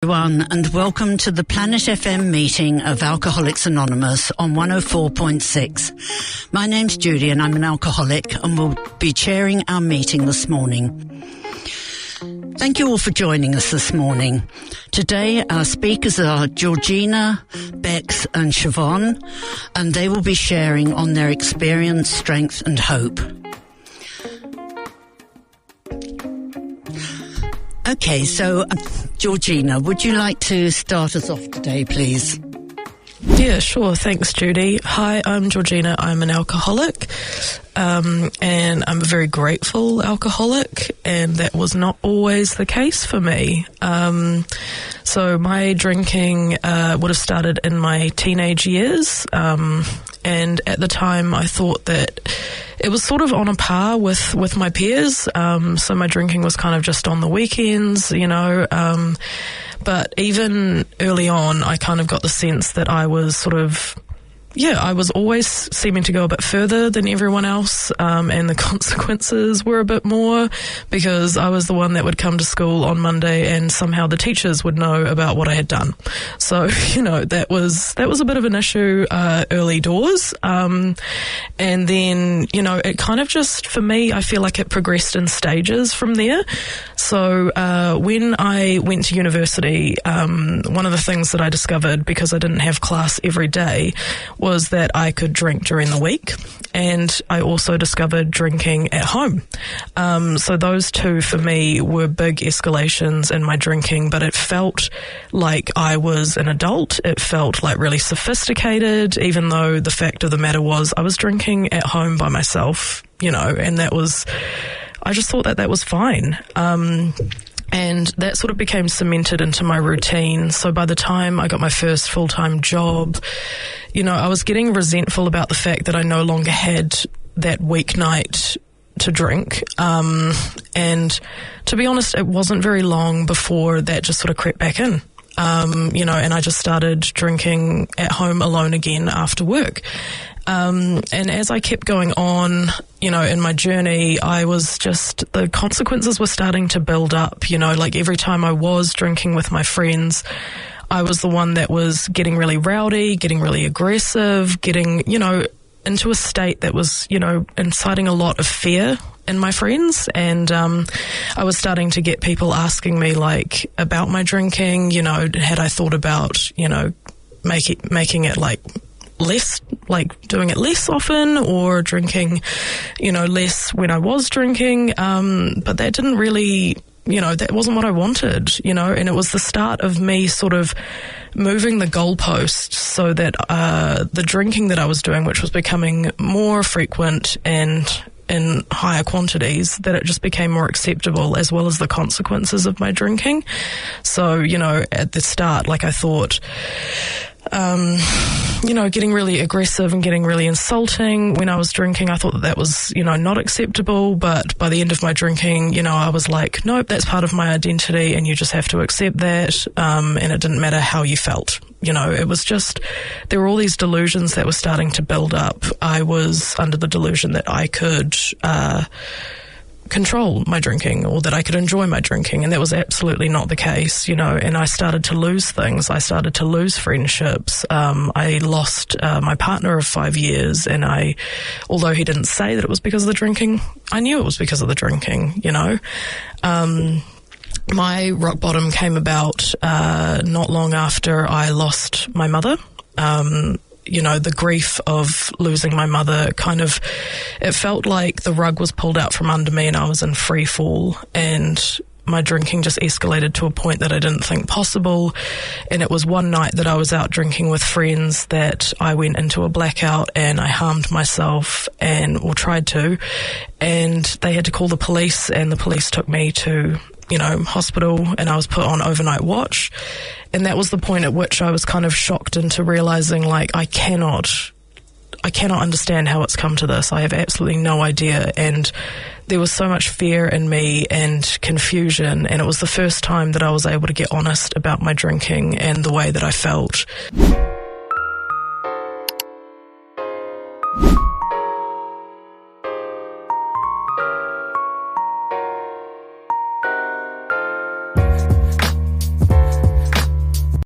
Everyone, and welcome to the Planet FM meeting of Alcoholics Anonymous on 104.6. My name's Judy and I'm an alcoholic and will be chairing our meeting this morning. Thank you all for joining us this morning. Today our speakers are Georgina, Bex and Siobhan, and they will be sharing on their experience, strength and hope. Okay, so Georgina, would you like to start us off today, please? Yeah, sure. Thanks, Judy. Hi, I'm Georgina. I'm an alcoholic, and I'm a very grateful alcoholic, and that was not always the case for me. So my drinking would have started in my teenage years, and at the time I thought that it was sort of on a par with my peers, so my drinking was kind of just on the weekends, you know, but even early on I kind of got the sense that I was sort of, I was always seeming to go a bit further than everyone else, and the consequences were a bit more because I was the one that would come to school on Monday and somehow the teachers would know about what I had done. So, you know, that was a bit of an issue early doors. And then, you know, it kind of just, for me, I feel like it progressed in stages from there. So when I went to university, one of the things that I discovered, because I didn't have class every day, was that I could drink during the week, and I also discovered drinking at home. So those two for me were big escalations in my drinking, but it felt like I was an adult. It felt like really sophisticated, even though the fact of the matter was I was drinking at home by myself, you know, and I just thought that was fine. And that sort of became cemented into my routine. So by the time I got my first full-time job, you know, I was getting resentful about the fact that I no longer had that weeknight to drink. And to be honest, it wasn't very long before that just sort of crept back in. You know, and I just started drinking at home alone again after work. And as I kept going on, you know, in my journey, the consequences were starting to build up, you know, like every time I was drinking with my friends, I was the one that was getting really rowdy, getting really aggressive, getting, you know, into a state that was, you know, inciting a lot of fear in my friends. And I was starting to get people asking me, like, about my drinking, you know, had I thought about, you know, making it like less, like doing it less often or drinking, you know, less when I was drinking. But that didn't really, you know, that wasn't what I wanted, you know, and it was the start of me sort of moving the goalposts so that the drinking that I was doing, which was becoming more frequent and in higher quantities, that it just became more acceptable, as well as the consequences of my drinking. So, you know, at the start, like I thought, you know, getting really aggressive and getting really insulting when I was drinking, I thought that was, you know, not acceptable. But by the end of my drinking, you know, I was like, nope, that's part of my identity and you just have to accept that. And it didn't matter how you felt. You know, it was just, there were all these delusions that were starting to build up. I was under the delusion that I could control my drinking, or that I could enjoy my drinking, and that was absolutely not the case, you know. And I started to lose things. I started to lose friendships. I lost my partner of 5 years, and although he didn't say that it was because of the drinking, I knew it was because of the drinking, you know. My rock bottom came about not long after I lost my mother. You know, the grief of losing my mother it felt like the rug was pulled out from under me and I was in free fall, and my drinking just escalated to a point that I didn't think possible. And it was one night that I was out drinking with friends that I went into a blackout and I harmed myself or tried to, and they had to call the police, and the police took me to, you know, hospital, and I was put on overnight watch. And that was the point at which I was kind of shocked into realizing, like, I cannot understand how it's come to this. I have absolutely no idea. And there was so much fear in me and confusion. And it was the first time that I was able to get honest about my drinking and the way that I felt.